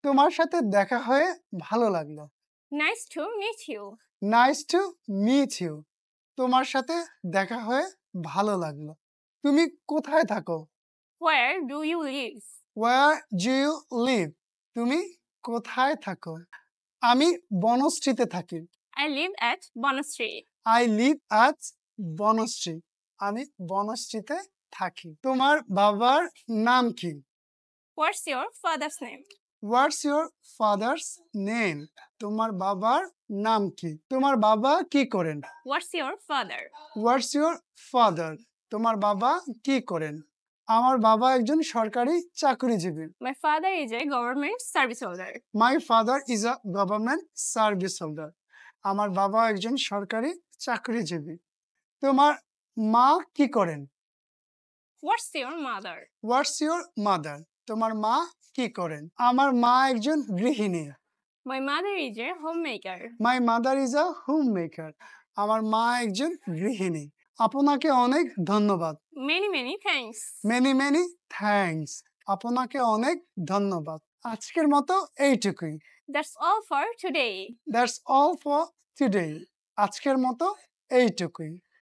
তোমার সাথে দেখা হয়ে ভালো লাগলো। Nice to meet you. Nice to meet you. তোমার সাথে দেখা হয়ে ভালো লাগলো। তুমি কোথায় থাকো? Where do you live? Where do you live? তুমি কোথায় থাকো? আমি বনশ্রীতে থাকি। I live at Bonastri. I live at Banashree. আমি বনশ্রীতে থাকি। তোমার বাবার নাম কি? What's your father's name? What's your father's name? তোমার বাবার নাম কি? তোমার বাবা কি করেন? What's your father? What's your father? তোমার বাবা কি করেন? আমার বাবা একজন সরকারি চাকরিজীবী। My father is a government service holder. My father is a government service holder. আমার বাবা একজন সরকারি চাকরিজীবী। তোমার মা কি করেন? What's your mother? What's your mother? তোমার মা কি করেন? আমার মা একজন গৃহিণী। My mother is a homemaker. My mother is a home maker. আমার মা একজন গৃহিণী। আপনাকে অনেক ধন্যবাদ। Many thanks. Many many thanks. আপনাকে অনেক ধন্যবাদ। আজকের মতো এইটুকুই। That's all for today. That's all for today. আজকের মতো এইটুকুই।